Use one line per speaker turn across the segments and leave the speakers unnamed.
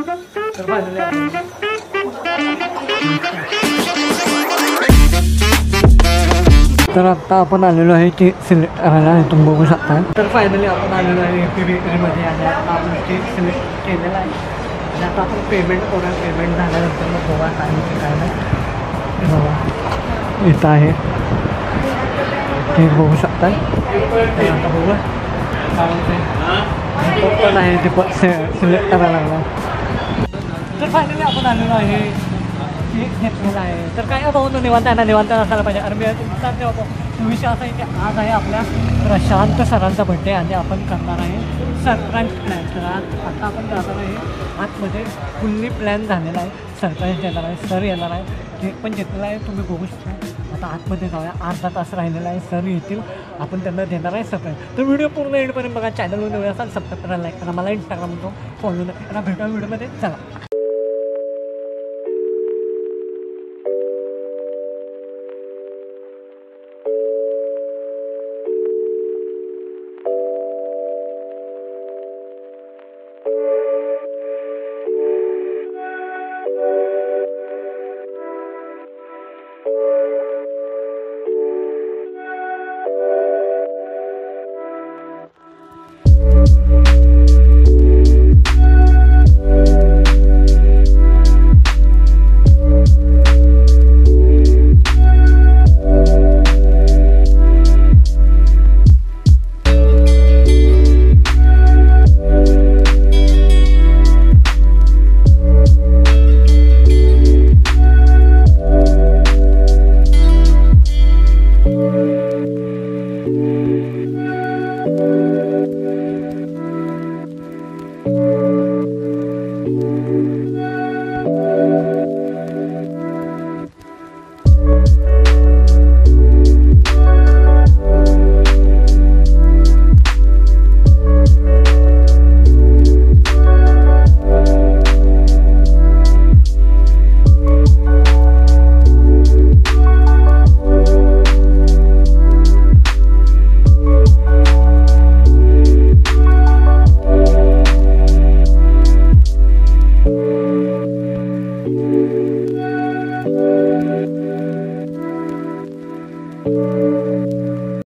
तर फायनली आपण तर आत्ता आपण आलेलो आहे ते सिलेक्ट करायला तुम्ही बघू शकता. तर फायनली आपण आलेलो आहे एपी बेकरीमध्ये आणि आता आपण केक सिलेक्ट केलेला आहे आणि आता आपण पेमेंट करूया. पेमेंट झाल्यानंतर मग बघा काय होते काय नाही. बघा इथं आहे केक बघू शकता. आता बघूया काय होते पण आहे ते पण सिलेक्ट करायला लागला. तर फायनली आपण आलेलो आहे केक घेतलेला आहे. तर काय पाहून निवांत आहे ना, निवांत असायला पाहिजे. आणि मी विषय असा आहे की आज आहे आपल्या प्रशांत सरांचा बड्डे आणि आपण करणार आहे सरप्राईज प्लॅन. तर आता आपण जाणार आहे आतमध्ये फुल्ली प्लॅन झालेला आहे. सरप्राईज येणार आहे, सर येणार आहे, केक पण घेतलेला आहे तुम्ही बघू शकता. आता आतमध्ये जाऊया, अर्धा तास राहिलेला आहे, सर येतील, आपण त्यांना देणार आहे सरप्राईज. तर व्हिडिओ पूर्ण एंडपर्यंत बघा. चॅनलवर नवीन असाल सबस्क्राईब करायला, लाईक करा, मला इंस्टाग्रामवर फॉलो करा. भेटूया व्हिडिओमध्ये, चला.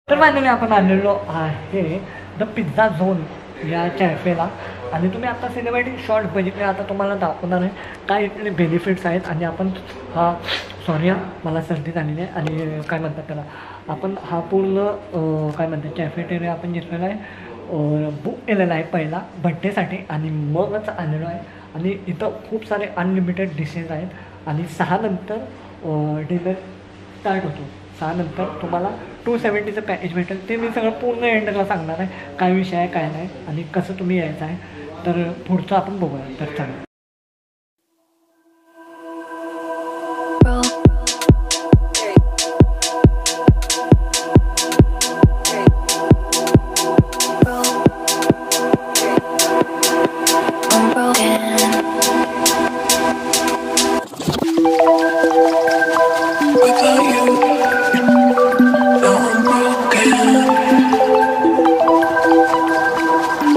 तर फायनली आपण आलेलो आहे द पिझ्झा झोन या कॅफेला. आणि तुम्ही आता सिनेमॅटिक शॉर्ट बघितले, आता तुम्हाला दाखवणार आहे काय इथले बेनिफिट्स आहेत. आणि आपण हा सॉरी मला सर्दी झालेली आहे आणि काय म्हणतात त्याला, आपण हा पूर्ण काय म्हणतात कॅफेटेरिया आपण घेतलेला आहे, बुक केलेला आहे पहिला बड्डेसाठी आणि मगच आलेलो आहे. आणि इथं खूप सारे अनलिमिटेड डिशेस आहेत आणि 6 नंतर डिनर स्टार्ट होतो. 6 नंतर तुम्हाला 270चं पॅकेज भेटेल. ते मी सगळं पूर्ण एंडला सांगणार आहे काय विषय आहे काय नाही आणि कसं तुम्ही यायचं आहे. तर पुढचं आपण बघूया. तर चला.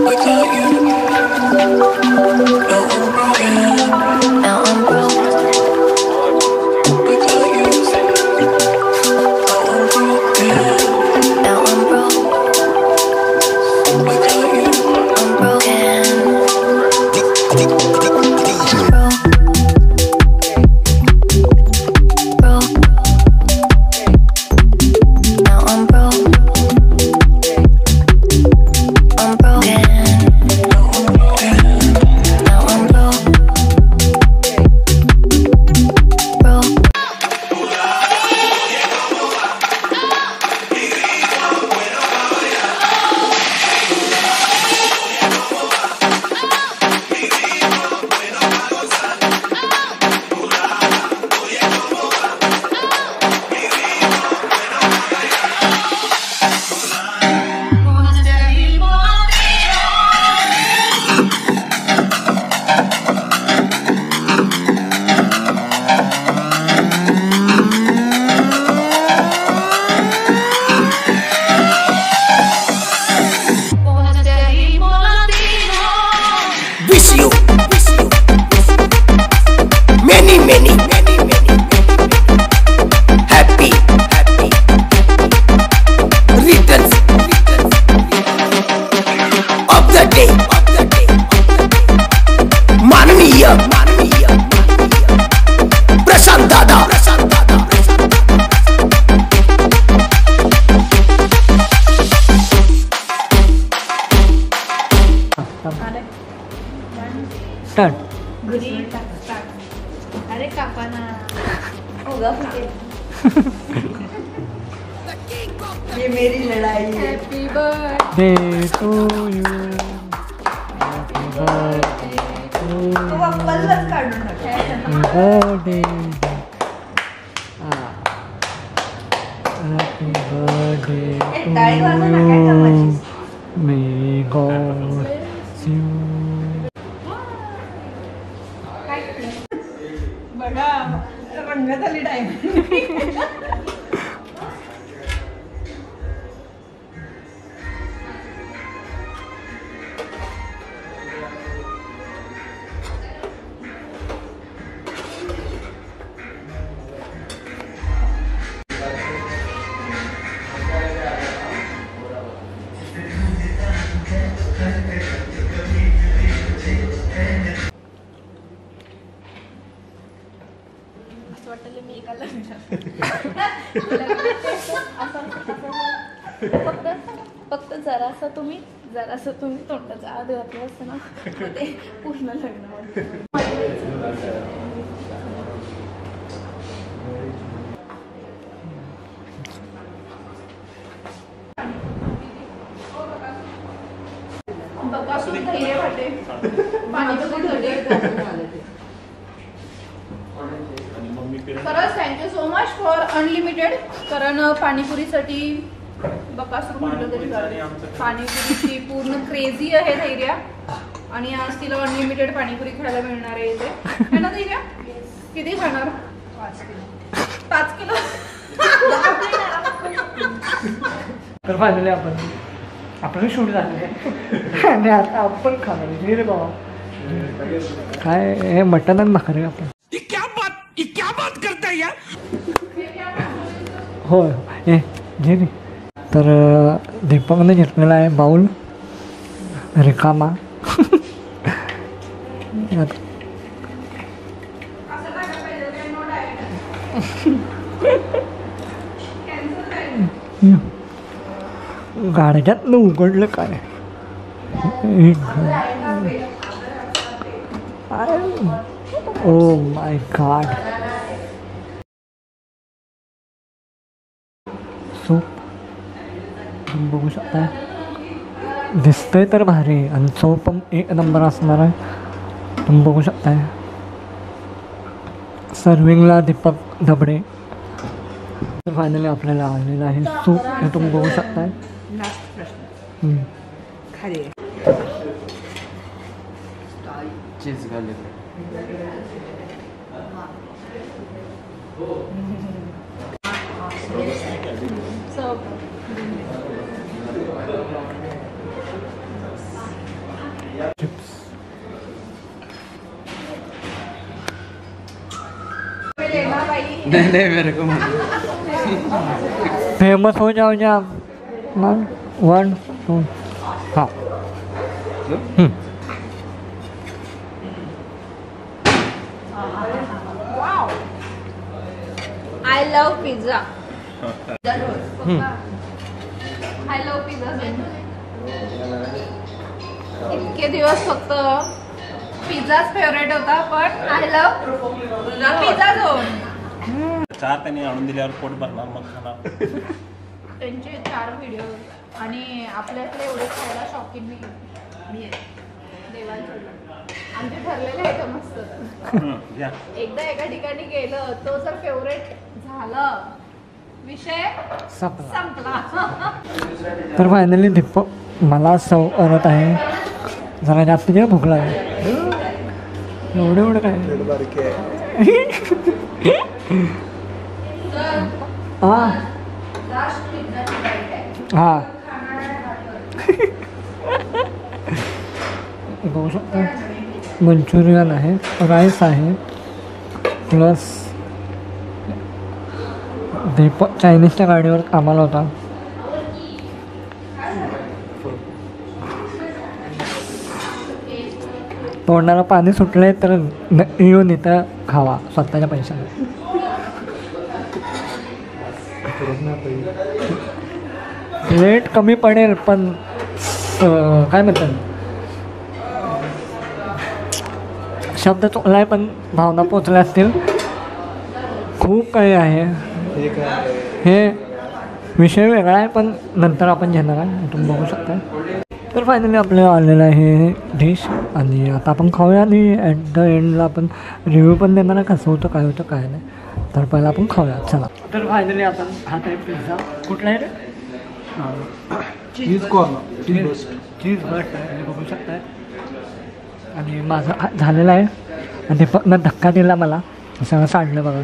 Without you, now I'm broken.
Start.
अरे कापा ना. होगा फुटे. ये मेरी लड़ाई. Happy birthday
to you. Happy birthday to you.
पल्लच काढून टाक.
Birthday. Happy birthday to you. May God you.
बघा रंगात आली टाइम. फक्त जरासं तुम्ही तोंडाचा आत घातलं असतं ना ते पूर्ण लग्न. बघासून धैर्य वाटे पाणी खरंच thank you so much for unlimited. कारण पाणीपुरीसाठी बकासूर म्हटलं तरी पाणीपुरीची पूर्ण क्रेझी आहे धैर्या. आणि आज तिला अनलिमिटेड पाणीपुरी खायला मिळणार आहे इथे है ना धैर्या. किती खाणार? 5 किलो.
तर फायनली आपण शूट झालं आणि आता आपण खाणार रे बाबा. काय हे मटन आणि भाकरी आपण.
क्या बात करता है यार.
होय ए घे रे. तर दीपकने घेतलेला आहे बाऊल रिकामा. गाड्यातनं उघडलं काय. Oh my God. सूप तुम्ही बघू शकता. दिसतंय तर भारी आणि चव पण एक नंबर असणार आहे. तुम्ही बघू शकताय. सर्विंगला दीपक धबडे. तर फायनली आपल्याला आलेलं आहे सूप. हे तुम्ही बघू शकताय.
चीज घाले. नहीं मेरे को
फेमस हो जाओ आप. 1 2 हाँ.
I love pizza. I love pizza. इतके दिवस फक्त पिझ्झाच फेवरेट होता पण आय लव्ह पिझ्झा झोन.
4 त्यांनी आणून दिल्यावर पोट भरणार मग खाणार.
त्यांचे 4 व्हिडिओ आणि आपल्याकडे एवढे खायला शॉकिंग मी देवांचं. आमचे ठरलेले आहे मस्त. एकदा एका ठिकाणी गेलं तो जर फेवरेट झालं विषय संपला.
तर फायनली दीपक मला सव करत आहे. जरा जास्त जेव्हा भूक लागली. एवढं काय हां हां बघू शकता. मंचुरियन आहे, राईस आहे, प्लस दीपक चायनीजच्या गाडीवर कामाला होता. तोंडाला पाणी सुटले तर येऊन इथं खावा स्वतःच्या पैशाने. रेट कमी पडेल पण काय म्हणतात शब्द चुकलाय पण भावना पोचल्या असतील. खूप काही आहे हे विषय वेगळा आहे पण नंतर आपण घेणार आहे, तुम्ही बघू शकता. तर फायनली आपल्याला आलेलं आहे हे डिश आणि आता आपण खाऊया आणि ॲट द एंडला आपण रिव्ह्यू पण देणार आहे कसं होतं काय होतं काय नाही. तर पहिला आपण खाऊया चला. तर फायनली आपण हा आहे पिझ्झा. कुठला आहे रे?
चीज
बस्ट आहे बघू शकताय. आणि माझं झालेलं आहे आणि ते फक्त धक्का दिला मला सगळं सांडलं बघा.